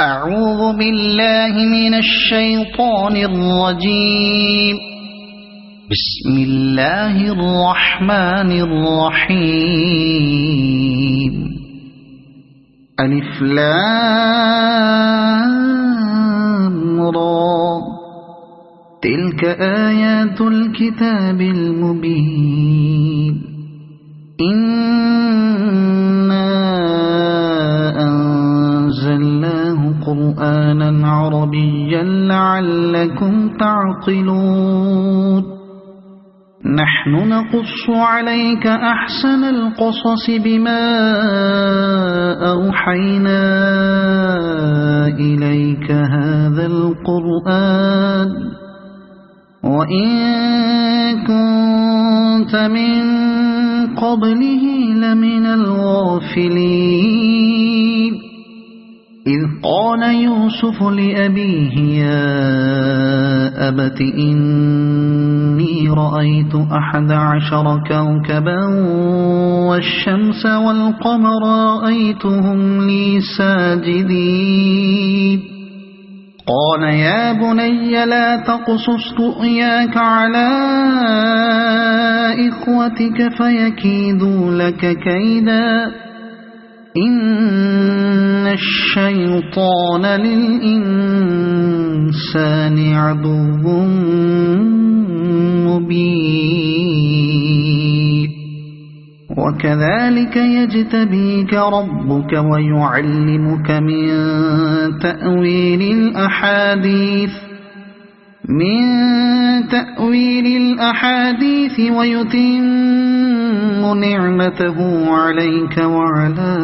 أعوذ بالله من الشيطان الرجيم. بسم الله الرحمن الرحيم. ألف لام را. تلك آيات الكتاب المبين. إنا أنزلناه قرآنا عربيا لعلكم تعقلون. نحن نقص عليك أحسن القصص بما أوحينا إليك هذا القرآن وإن كنت من قبله لمن الغافلين. إذ قال يوسف لأبيه يا أبت إني رأيت 11 كوكبا والشمس والقمر رأيتهم لي ساجدين. قال يا بني لا تقصص رؤياك على إخوتك فيكيدوا لك كيدا إن الشيطان للإنسان عدو مبين. وكذلك يجتبيك ربك ويعلمك من تأويل الأحاديث ويتم نعمته عليك وعلى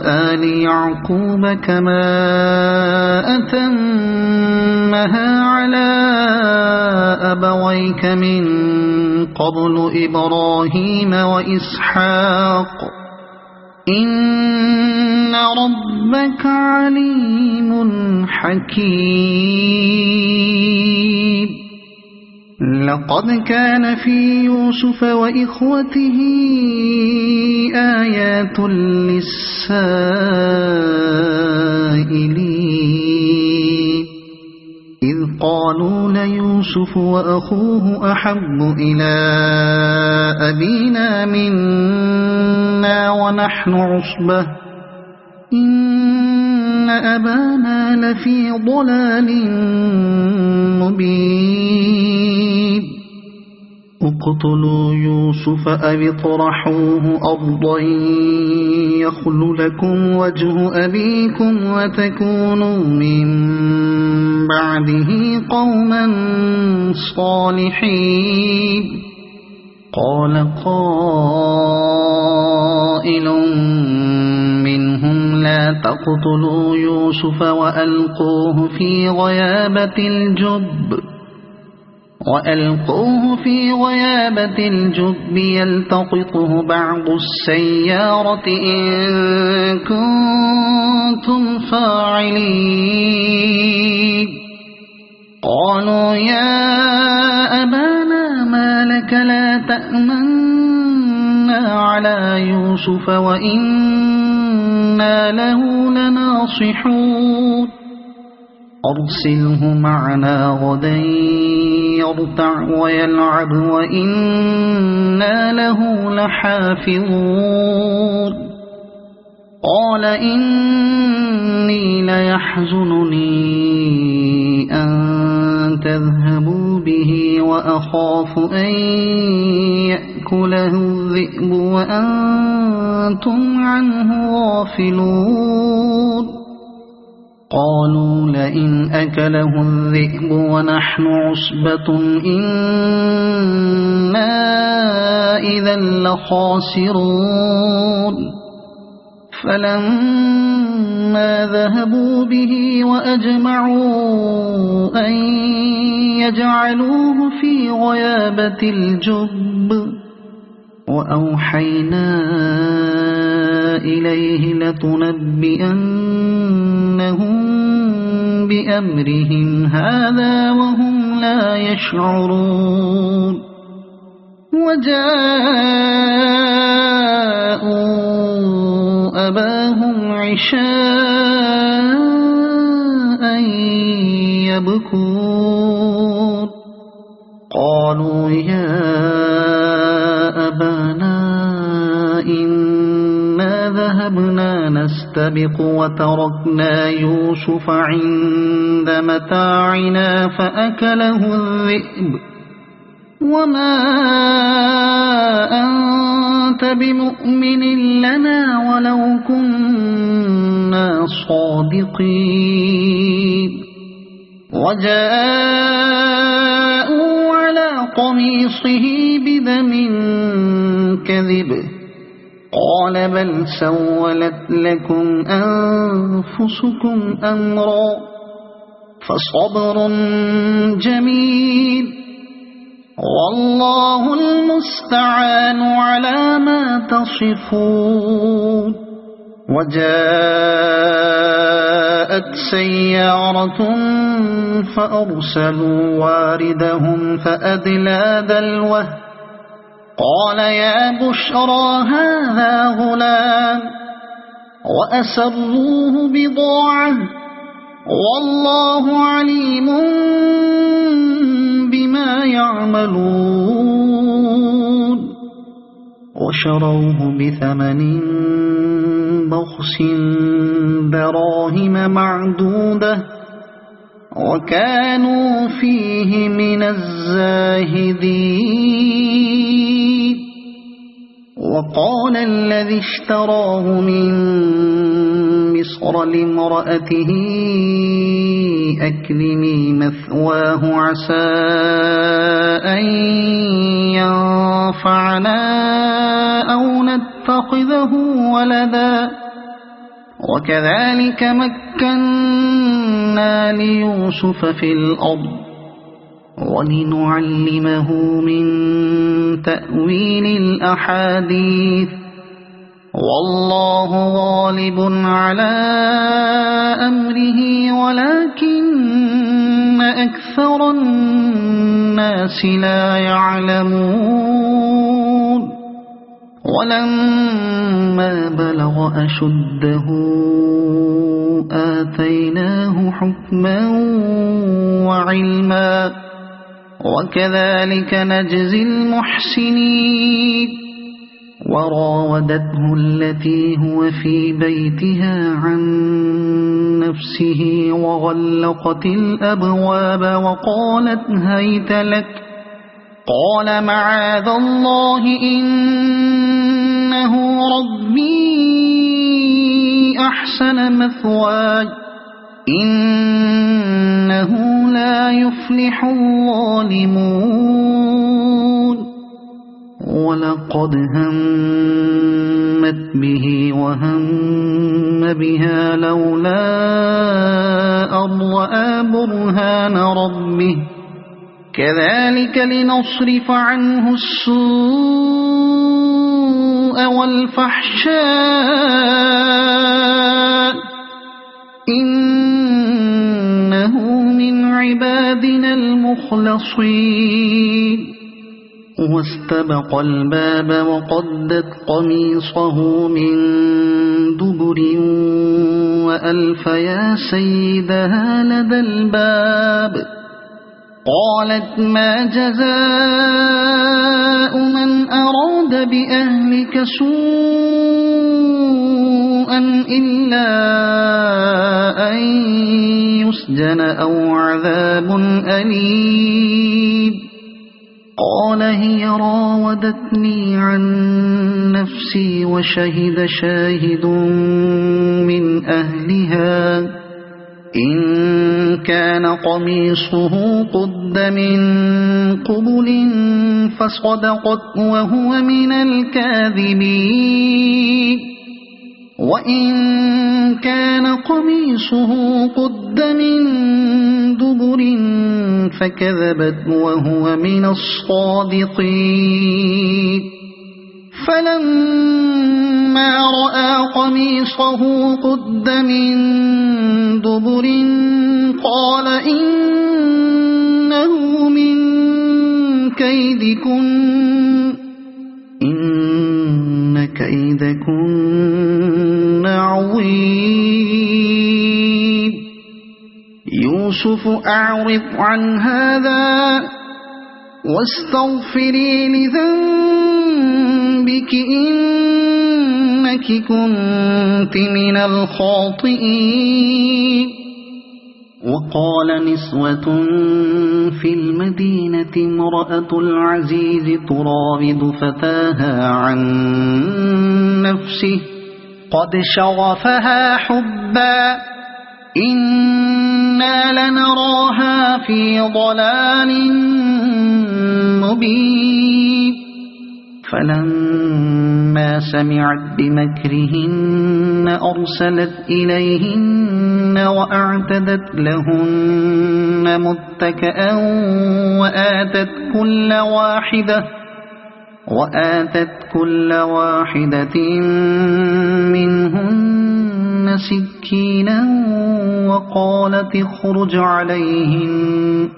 آل يعقوب كما أتمها على أبويك من قبل إبراهيم وإسحاق إن ربك عليم حكيم. لقد كان في يوسف وإخوته آيات للسائلين إذ قالوا ليوسف وأخوه أحب إلى أبينا منا ونحن عصبة إن أبانا لفي ضلال مبين. اقتلوا يوسف أو اطرحوه أرضا يخل لكم وجه أبيكم وتكونوا من بعده قوما صالحين. قال قائل منهم لا تقتلوا يوسف وألقوه في غيابة الجب يلتقطه بعض السيارة إن كنتم فاعلين. قالوا يا أبانا ما لك لا تأمنا على يوسف وإنا له لناصحون. أرسله معنا غدا يرتع ويلعب وإنا له لحافظون. قال إني ليحزنني أن تذهبوا به وأخاف أن يأكله الذئب وأنتم عنه غافلون. قالوا لئن أكله الذئب ونحن عصبة إنا إذا لخاسرون. فلما ذهبوا به وأجمعوا أن يجعلوه في غيابة الجب وأوحينا إليه لتنبئنهم بأمرهم هذا وهم لا يشعرون. وجاءوا أباهم عشاء يبكون قالوا يا أبانا إنا ذهبنا نستبق وتركنا يوسف عند متاعنا فأكله الذئب وما أنت بمؤمن لنا ولو كنا صادقين وجاءوا على قميصه بدم كذب قال بل سولت لكم أنفسكم أمرا فصبر جميل والله المستعان على ما تصفون وجاءت سيارة فأرسلوا واردهم فأدلى دلوه قال يا بشرى هذا غلام وأسروه بضاعة والله عليم بما يعملون وشروه بثمن بخس دراهم معدودة وكانوا فيه من الزاهدين وقال الذي اشتراه من مصر لامرأته أكرمي مثواه عسى أن ينفعنا أو نتخذه ولدا وكذلك مكنا ليوسف في الأرض ولنعلمه من تأويل الأحاديث والله غالب على أمره ولكن أكثر الناس لا يعلمون ولما بلغ أشده آتيناه حكما وعلما وكذلك نجزي المحسنين وراودته التي هو في بيتها عن نفسه وغلقت الأبواب وقالت هيت لك قال معاذ الله إنه ربي أحسن مثواي إنه لا يفلح الظالمون ولقد همت به وهم بها لولا أن رأى برهان ربه كذلك لنصرف عنه السوء والفحشاء إنه من عبادنا المخلصين واستبق الباب وقدت قميصه من دبر وألف يا سيدها لدى الباب قالت ما جزاء من أراد بأهلك سوءا إلا أن يسجن أو عذاب أليم قال هي راودتني عن نفسي وشهد شاهد من أهلها إن كان قميصه قد من قبل فصدقت وهو من الكاذبين وإن كان قميصه قد من دبر فكذبت وهو من الصادقين فلما رأى قميصه قد من دبر قال إنه من كيدكن إن كيدكن عظيم يوسف أعرض عن هذا واستغفري لذنبك إنك كنت من الخاطئين. وقال نسوة في المدينة امرأة العزيز تراود فتاها عن نفسه قد شغفها حبا إنا لنراها في ضلال مبين. فلما سمعت بمكرهن أرسلت إليهن وأعتدت لهن متكئا وآتت كل واحدة منهن سكينا وقالت اخرج عليهن.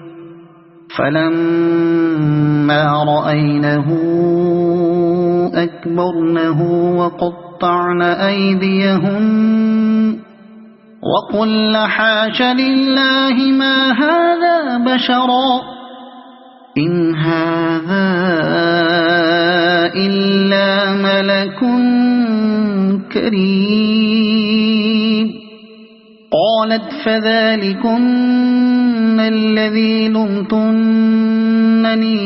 فلما رأينه أكبرنه وقطعن أيديهن وقلن حاش لله ما هذا بشرا إن هذا إلا ملك كريم. قالت فذلكن الذي لمتنني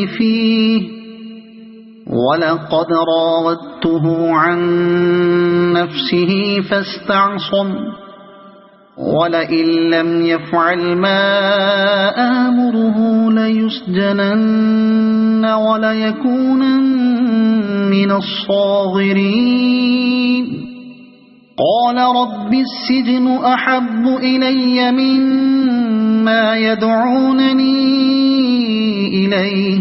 فيه ولقد راودته عن نفسه فاستعصم ولئن لم يفعل ما آمره ليسجنن وليكونن من الصاغرين. قال رب السجن أحب إلي مما يدعونني إليه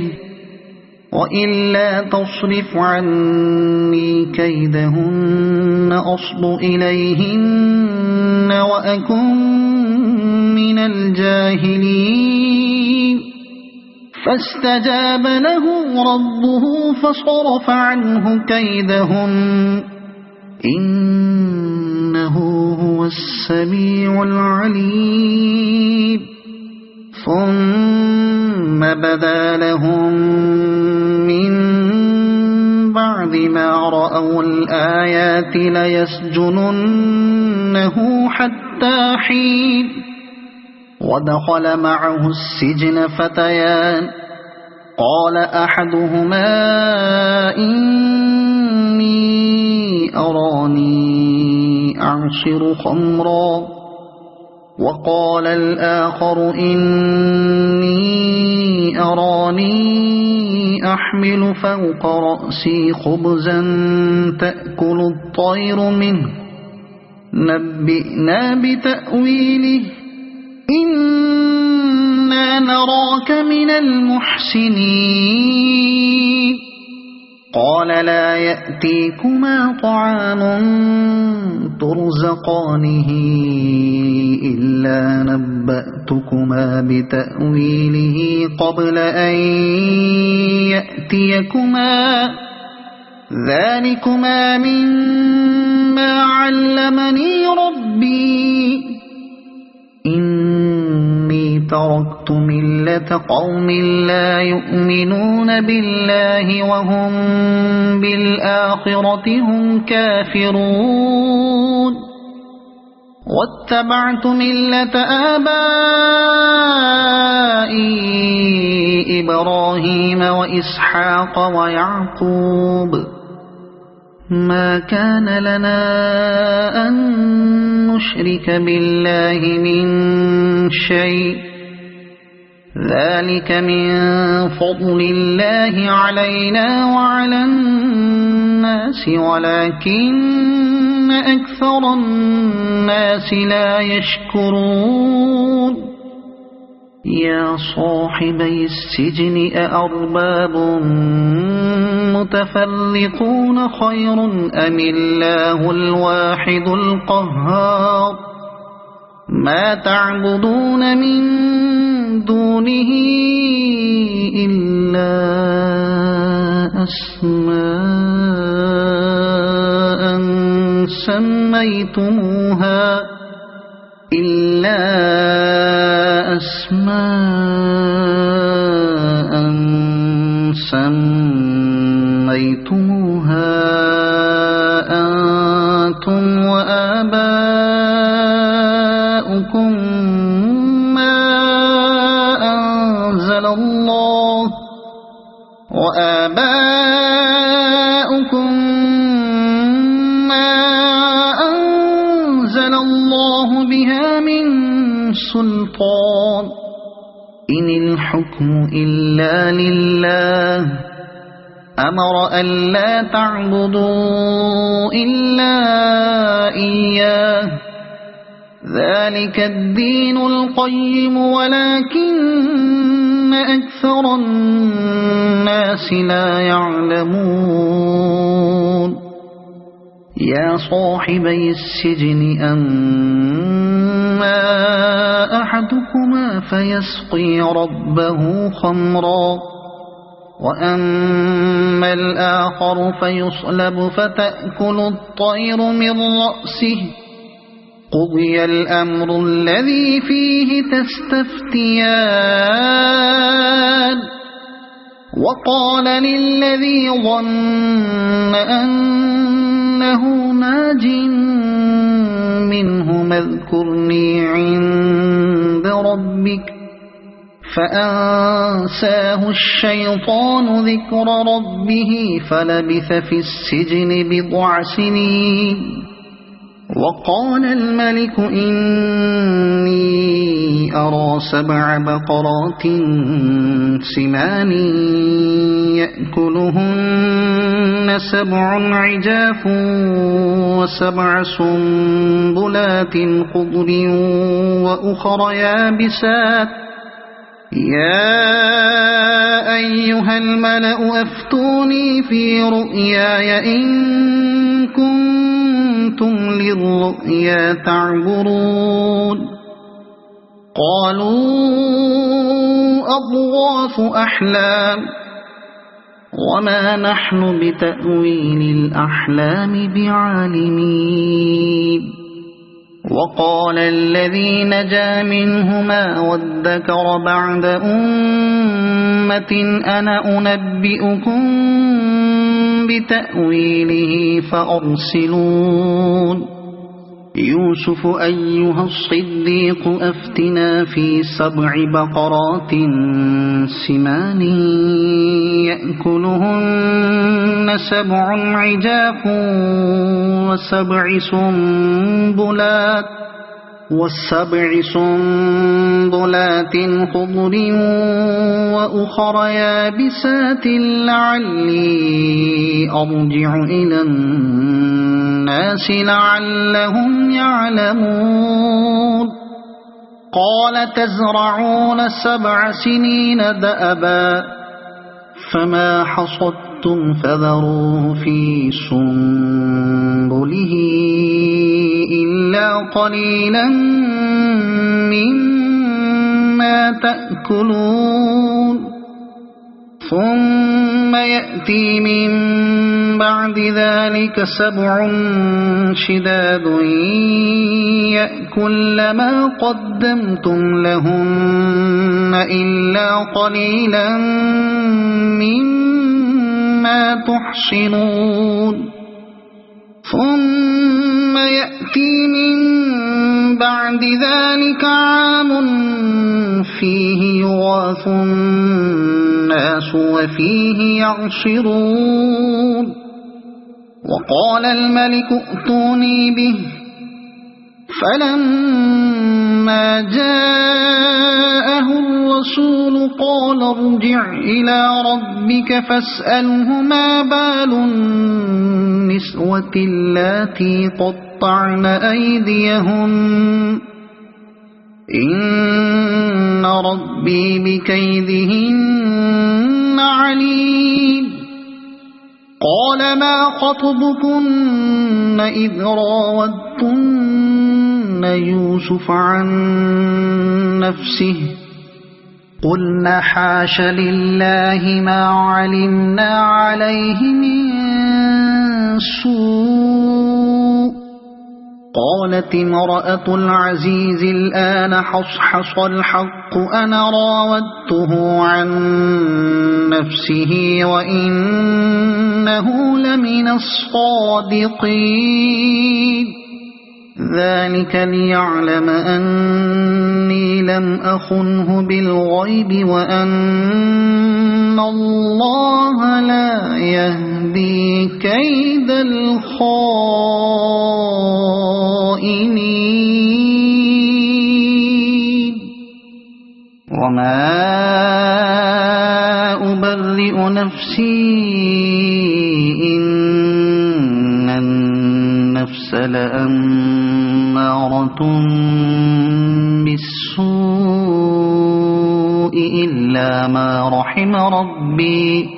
وإلا تصرف عني كيدهن أصب إليهن وأكن من الجاهلين. فاستجاب له ربه فصرف عنه كيدهن إنه هو السميع العليم. ثم بدا لهم من بعد ما رأوا الآيات ليسجننه حتى حين. ودخل معه السجن فتيان قال أحدهما إني أراني أعصر خمرا وقال الآخر إني أراني أحمل فوق رأسي خبزا تأكل الطير منه نبئنا بتأويله إنا نراك من المحسنين. قال لا يأتيكما طعام ترزقانه إلا نبأتكما بتأويله قبل أن يأتيكما ذلكما مما علمني ربي إني تركت ملة قوم لا يؤمنون بالله وهم بالآخرة هم كافرون واتبعت ملة آبائي إبراهيم وإسحاق ويعقوب ما كان لنا أن نشرك بالله من شيء ذلك من فضل الله علينا وعلى الناس ولكن أكثر الناس لا يشكرون. يا صاحبي السجن أأرباب متفرقون خير أم الله الواحد القهار ما تعبدون من دونه إلا أسماء أسماء سميتموها أنتم وآباؤكم ما أنزل الله بها من سلطان إن الحكم إلا لله أمر ألا تعبدوا إلا إياه ذلك الدين القيم ولكن أكثر الناس لا يعلمون يا صاحبي السجن أما أحدكما فيسقي ربه خمرا وأما الآخر فيصلب فتأكل الطير من رأسه قضي الأمر الذي فيه تستفتيان وقال للذي ظن أنه ناج منه اذكرني عند ربك فأنساه الشيطان ذكر ربه فلبث في السجن بضع سنين وقال الملك إني أرى 7 بقرات سمان يأكلهن 7 عجاف و7 سنبلات خضر وأخر يابسات يا أيها الملأ أفتوني في رؤياي إن كنتم للرؤيا تعبرون قالوا أضغاث أحلام وما نحن بتأويل الأحلام بعالمين وقال الذي نجا منهما وادكر بعد أمة أنا أنبئكم بتأويله فأرسلون يوسف أيها الصديق أفتنا في 7 بقرات سمان يأكلهن 7 عجاف و7 سنبلات خضر وأخر يابسات لعلي أرجع إلى الناس لعلهم يعلمون قال تزرعون 7 سنين دأبا فما حصدتم فذروه في سنبله إلا قليلا مما تأكلون ثم يأتي من بعد ذلك 7 شداد يأكل ما قدمتم لهن إلا قليلا مما تحصنون ثم يأتي من بعد ذلك عام فيه يغاث الناس وفيه يعصرون وقال الملك ائتوني به فلما جاءه الرسول قال ارجع إلى ربك فاسأله ما بال النسوة اللاتي قطعن أيديهن إن ربي بكيدهن عليم قال ما خطبكن إذ راودتن يوسف عن نفسه قلنا حاش لله ما علمنا عليه من سوء قالت امرأة العزيز الآن حصحص الحق أنا راودته عن نفسه وإنه لمن الصادقين ذلك ليعلم أني لم أخنه بالغيب وأن الله لا يهدي كيد الخائنين وما أبرئ نفسي إن النفس لأمارة بالسوء إلا ما رحم ربي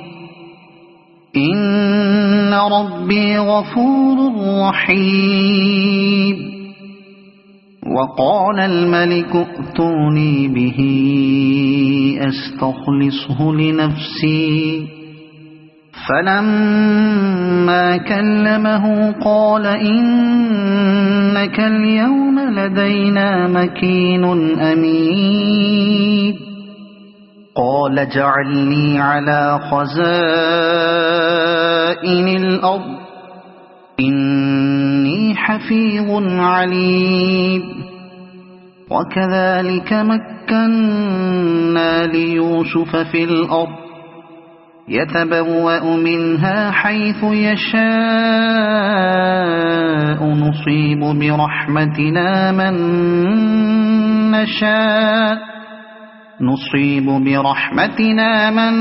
إن ربي غفور رحيم وقال الملك ائتوني به أستخلصه لنفسي فلما كلمه قال إنك اليوم لدينا مكين أمين قال اجعلني على خزائن الأرض إني حفيظ عليم وكذلك مكنا ليوسف في الأرض يتبوأ منها حيث يشاء نصيب برحمتنا من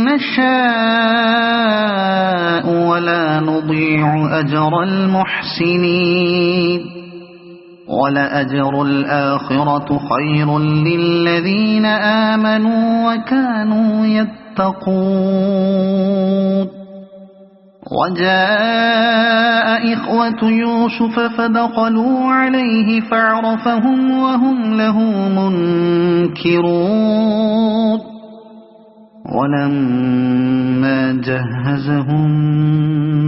نشاء ولا نضيع أجر المحسنين ولأجر الآخرة خير للذين آمنوا وكانوا يتقون وجاء إخوة يوسف فدخلوا عليه فعرفهم وهم له منكرون ولما جهزهم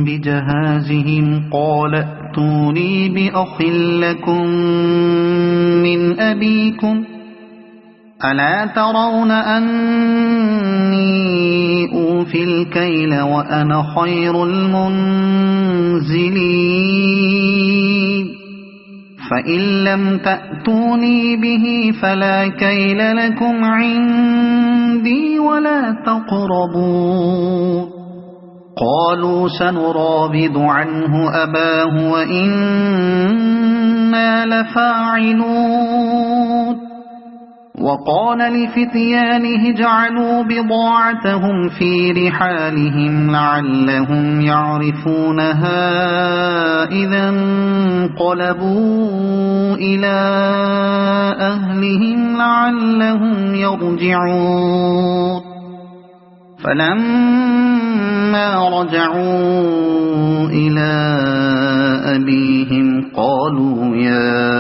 بجهازهم قال ائتوني بأخ لكم من أبيكم ألا ترون أني أوفي الكيل وأنا خير المنزلين فإن لم تأتوني به فلا كيل لكم عندي ولا تقربون قالوا سنراود عنه أباه وإنا لفاعلون وقال لفتيانه اجعلوا بضاعتهم في رحالهم لعلهم يعرفونها إذا انقلبوا إلى أهلهم لعلهم يرجعون فلما رجعوا إلى أبيهم قالوا يا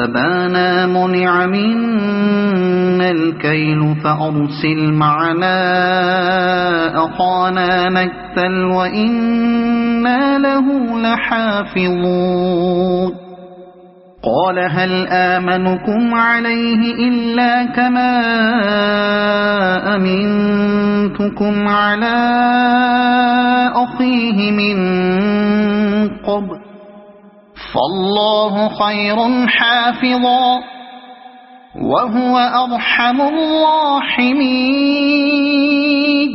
أبانا منع منا الكيل فأرسل معنا أخانا نكتل وإنا له لحافظون قال هل آمنكم عليه إلا كما أمنتكم على أخيه من قبل فالله خير حافظا وهو أرحم الراحمين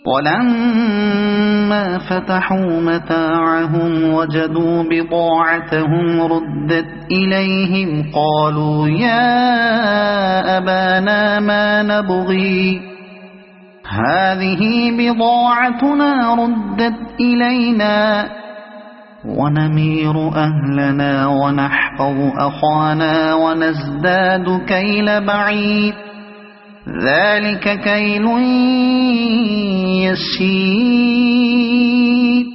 ولما فتحوا متاعهم وجدوا بضاعتهم ردت إليهم قالوا يا أبانا ما نبغي هذه بضاعتنا ردت إلينا ونمير أهلنا ونحفظ أخانا ونزداد كيل بعيد ذلك كيل يسير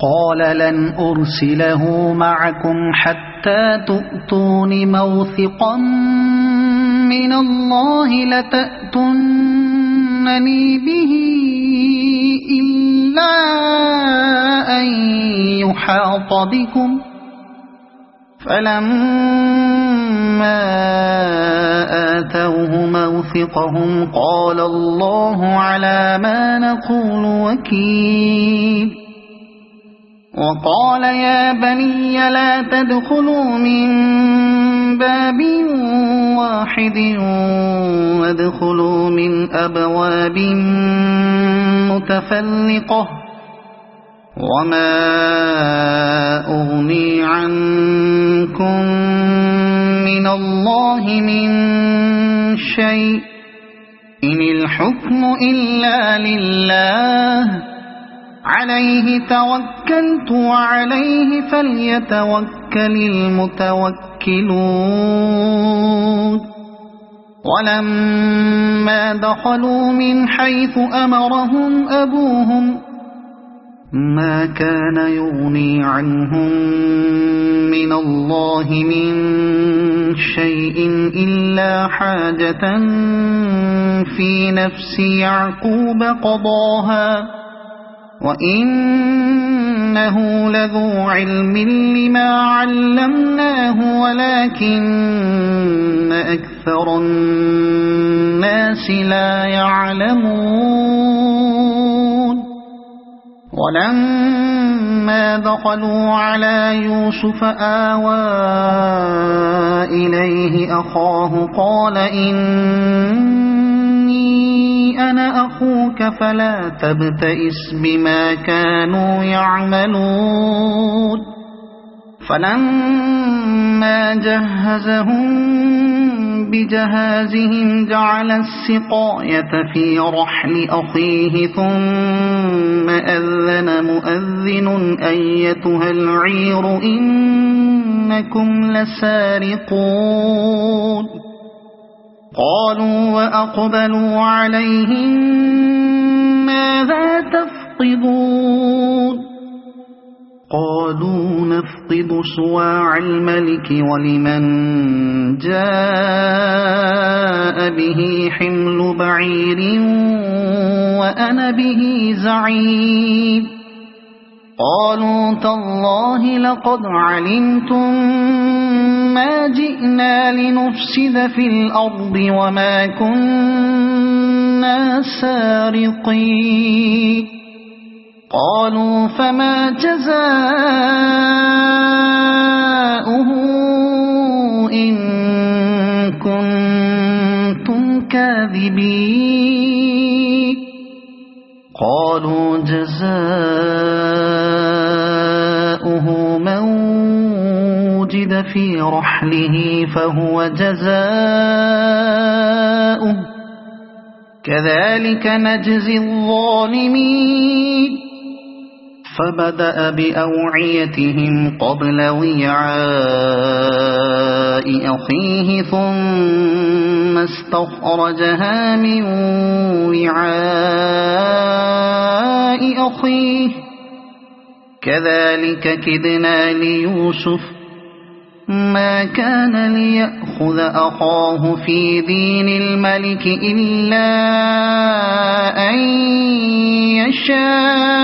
قال لن أرسله معكم حتى تؤتون موثقا من الله لتأتونني به إلا إلا أن يحاط بكم فلما آتوه موثقهم قال الله على ما نقول وكيل وقال يا بني لا تدخلوا من باب واحد وادخلوا من أبواب متفرقة وما أغني عنكم من الله من شيء إن الحكم إلا لله عليه توكلت وعليه فليتوكل المتوكلون ولما دخلوا من حيث أمرهم أبوهم ما كان يغني عنهم من الله من شيء إلا حاجة في نفس يعقوب قضاها وإنه لذو علم لما علمناه ولكن أكثر الناس لا يعلمون ولما دخلوا على يوسف آوى إليه أخاه قال إني أنا أخوك فلا تبتئس بما كانوا يعملون فلما جهزهم بجهازهم جعل السقاية في رحل أخيه ثم أذن مؤذن أيتها العير إنكم لسارقون قالوا وأقبلوا عليهم ماذا تفقدون قالوا نفقد صواع الملك ولمن جاء به حمل بعير وأنا به زعيم قالوا تالله لقد علمتم ما جئنا لنفسد في الأرض وما كنا سارقين قالوا فما جزاؤه إن كنتم كاذبين قالوا جزاؤه من وجد في رحله فهو جزاؤه كذلك نجزي الظالمين فبدأ بأوعيتهم قبل وعاء أخيه ثم استخرجها من وعاء أخيه كذلك كدنا ليوسف ما كان ليأخذ أخاه في دين الملك إلا أن يشاء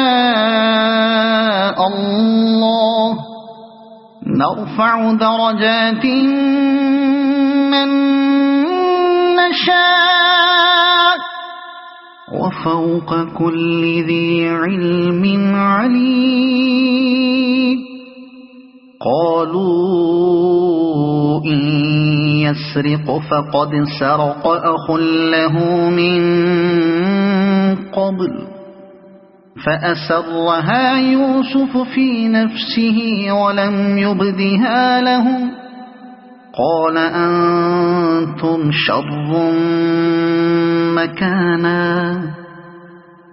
الله نرفع درجات من نشاء وفوق كل ذي علم عليم قالوا إن يسرق فقد سرق أخ له من قبل فأسرها يوسف في نفسه ولم يبدها لهم قال أنتم شر مكانا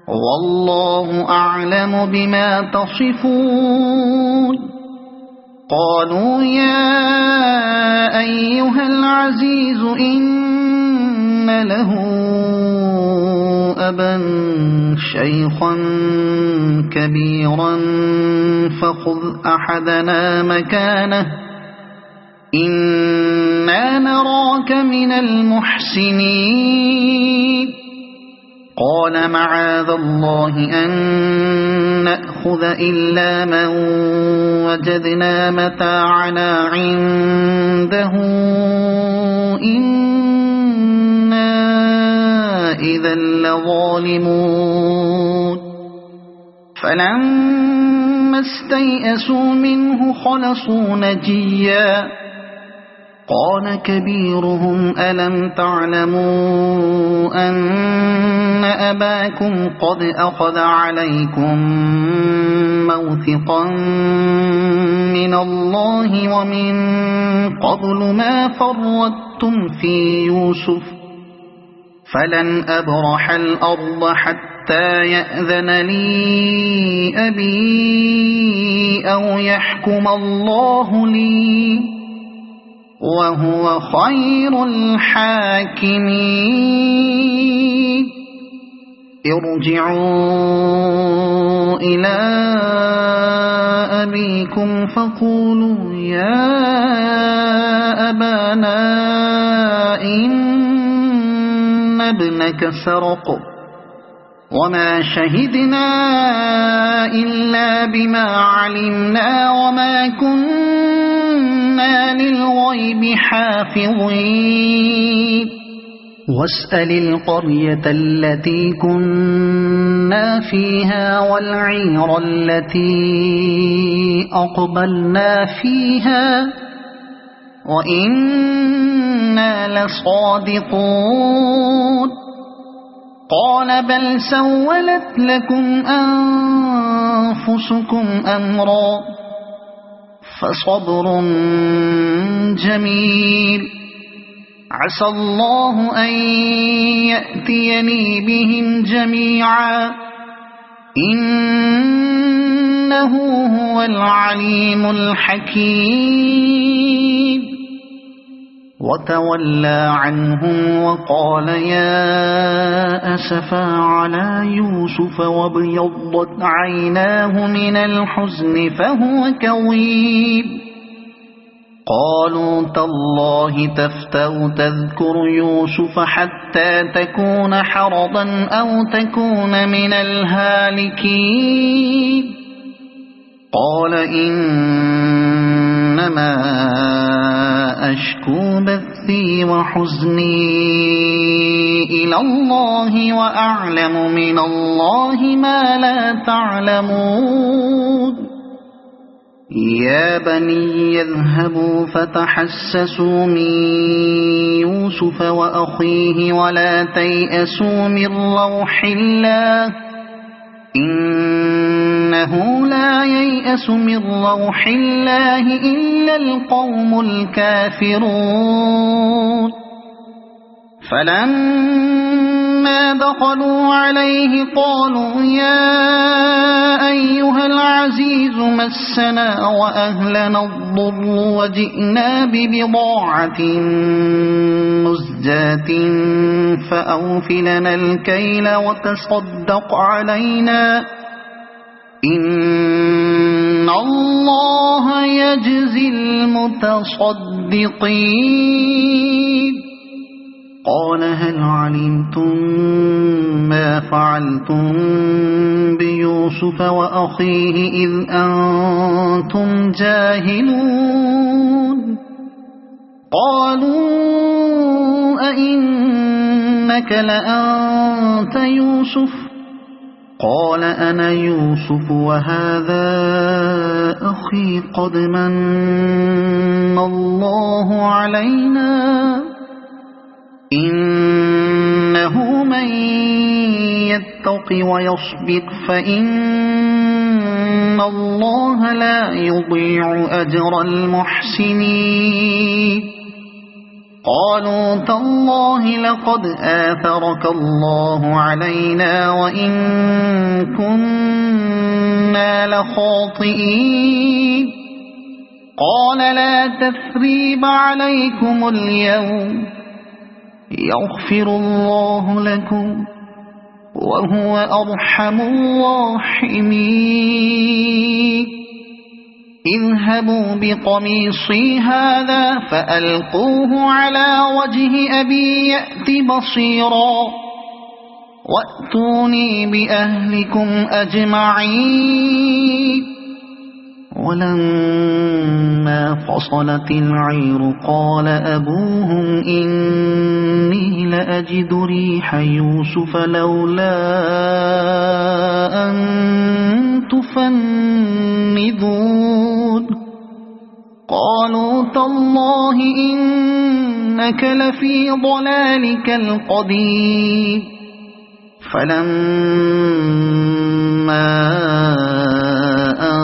والله أعلم بما تصفون قالوا يا أيها العزيز إن له أبا شيخا كبيرا فخذ أحدنا مكانه إنا نراك من المحسنين قال معاذ الله أن نأخذ إلا من وجدنا متاعنا عنده إنا إذا لظالمون فلما استيئسوا منه خلصوا نجيا قال كبيرهم ألم تعلموا أن أباكم قد أخذ عليكم موثقا من الله ومن قبل ما فرطتم في يوسف فلن أبرح الأرض حتى يأذن لي أبي أو يحكم الله لي وهو خير الحاكمين ارجعوا إلى أبيكم فقولوا يا أبانا إن ابنك سرق وما شهدنا إلا بما علمنا وما كنا للغيب حافظين واسأل القرية التي كنا فيها والعير التي أقبلنا فيها وإنا لصادقون قال بل سولت لكم أنفسكم أمرا فصبر جميل عسى الله أن يأتيني بهم جميعا إنه هو العليم الحكيم وتولى عنهم وقال يا أسفا على يوسف وابيضت عيناه من الحزن فهو كظيم قالوا تالله تفتأ تذكر يوسف حتى تكون حرضا أو تكون من الهالكين قال إنما أشكو بثي وحزني إلى الله وأعلم من الله ما لا تعلمون يا بني يذهبوا فتحسسوا من يوسف وأخيه ولا تيأسوا من روح الله إنه لا ييأس من روح الله إلا القوم الكافرون فلما دخلوا عليه قالوا يا أيها العزيز مسنا وأهلنا الضر وجئنا ببضاعة مزجاة فأوف لنا الكيل وتصدق علينا إن الله يجزي المتصدقين قال هل علمتم ما فعلتم بيوسف وأخيه إذ أنتم جاهلون قالوا أئنك لأنت يوسف قال أنا يوسف وهذا أخي قد من الله علينا إنه من يتق ويصبر فإن الله لا يضيع أجر المحسنين قالوا تالله لقد آثرك الله علينا وإن كنا لخاطئين قال لا تثريب عليكم اليوم يغفر الله لكم وهو أرحم الراحمين اذهبوا بقميصي هذا فألقوه على وجه أبي يأت بصيرا وَأْتُونِي بِأَهْلِكُمْ أَجْمَعِينَ وَلَمَّا فَصَلَتِ الْعِيرُ قَالَ أَبُوهُمْ إِنِّي لَأَجِدُ رِيحَ يُوسُفَ لَوْلَا أَن تُفَنِّدُونِ قَالُوا تَاللَّهِ إِنَّكَ لَفِي ضَلَالِكَ الْقَدِيمِ فَلَمَّا أَن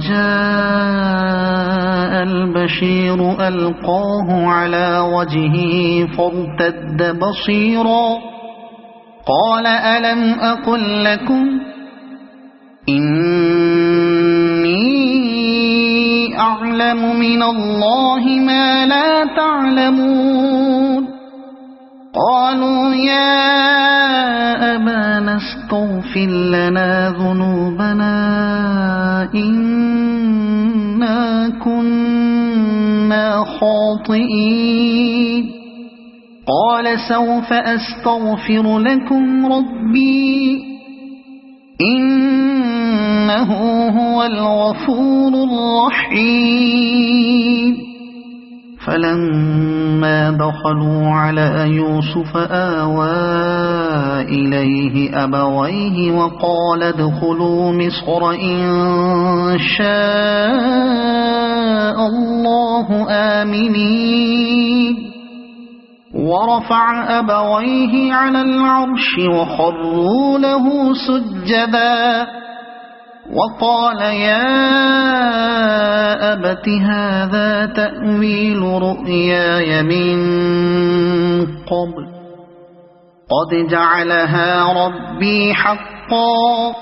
جَاءَ الْبَشِيرُ أَلْقَاهُ عَلَى وَجْهِهِ فَارْتَدَّ بَصِيرًا قَالَ أَلَمْ أَقُل لَّكُمْ إِنِّي أَعْلَمُ مِنَ اللَّهِ مَا لَا تَعْلَمُونَ قَالُوا يَا أَبَانَا اسْتَغْفِرْ لَنَا ذُنُوبَنَا إِنَّا كُنَّا خَاطِئِينَ قَالَ سَوْفَ أَسْتَغْفِرُ لَكُمْ رَبِّي إِنَّهُ هُوَ الْغَفُورُ الرَّحِيمُ فَلَمَّا دَخَلُوا عَلَى يُوسُفَ آوَى إِلَيْهِ أَبَوَيْهِ وَقَالَ ادْخُلُوا مِصْرَ إِن شَاءَ اللَّهُ آمِنِينَ ورفع أبويه على العرش وخروا له سجدا وقال يا أبت هذا تأويل رؤياي من قبل قد جعلها ربي حقا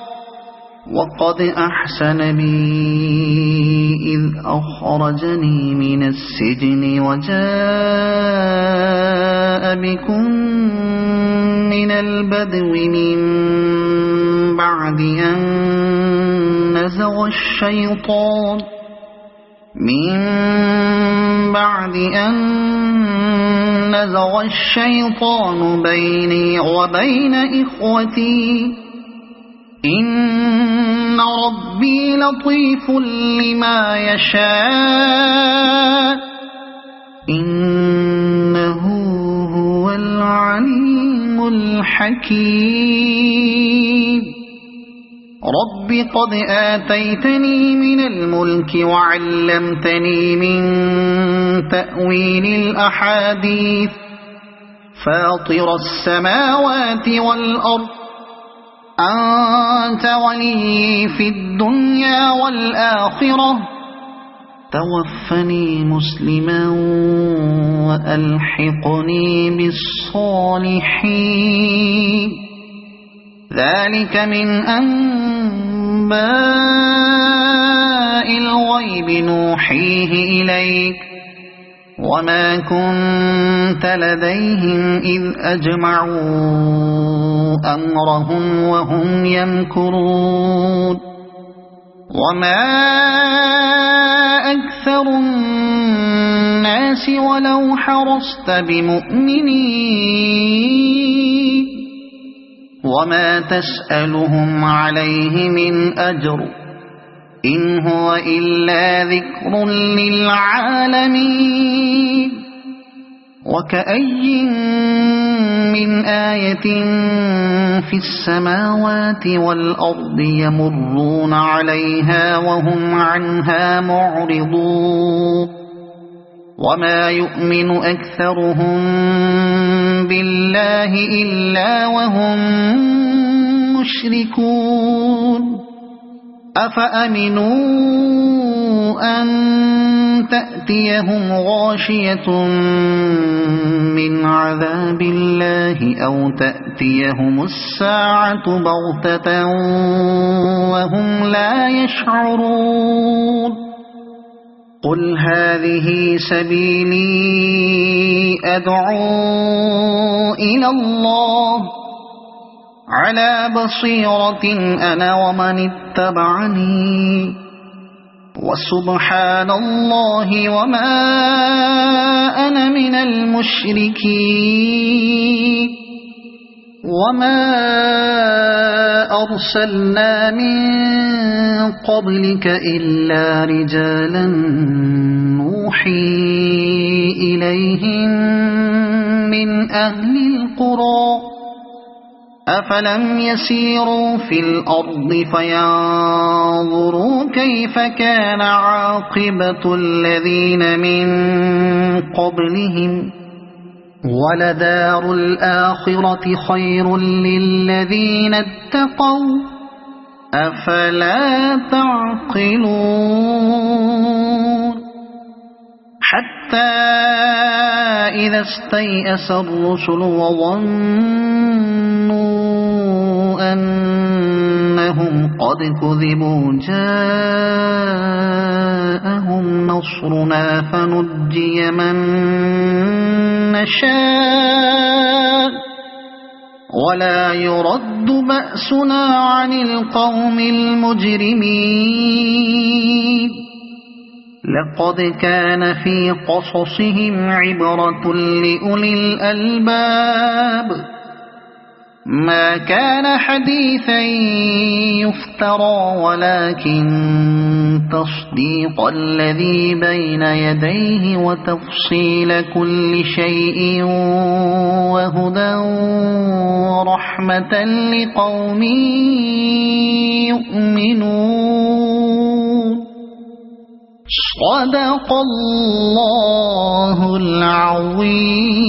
وقد أحسن بي إذ أخرجني من السجن وجاء بكم من البدو من بعد أن نزغ الشيطان بيني وبين إخوتي إن ربي لطيف لما يشاء إنه هو العليم الحكيم رب قد آتيتني من الملك وعلمتني من تأويل الأحاديث فاطر السماوات والأرض أنت ولي في الدنيا والآخرة توفني مسلما وألحقني بالصالحين ذلك من أنباء الغيب نوحيه إليك وما كنت لديهم إذ أجمعوا أمرهم وهم يمكرون وما أكثر الناس ولو حرصت بمؤمنين وما تسألهم عليه من أجر إن هو إلا ذكر للعالمين وكأي من آية في السماوات والأرض يمرون عليها وهم عنها معرضون وما يؤمن أكثرهم بالله إلا وهم مشركون أفأمنوا أن تأتيهم غاشية من عذاب الله أو تأتيهم الساعة بغتة وهم لا يشعرون قل هذه سبيلي أدعو إلى الله على بصيرة أنا ومن اتبعني وسبحان الله وما أنا من المشركين وما أرسلنا من قبلك إلا رجالا نوحي إليهم من أهل القرى أفلم يسيروا في الأرض فينظروا كيف كان عاقبة الذين من قبلهم ولدار الآخرة خير للذين اتقوا أفلا تعقلون حتى إذا استيأس الرسل وظنوا أنهم قد كذبوا جاءهم نصرنا فنجي من نشاء ولا يرد بأسنا عن القوم المجرمين لقد كان في قصصهم عبرة لأولي الألباب ما كان حديثا يفترى ولكن تصديق الذي بين يديه وتفصيل كل شيء وهدى ورحمة لقوم يؤمنون صدق الله العظيم.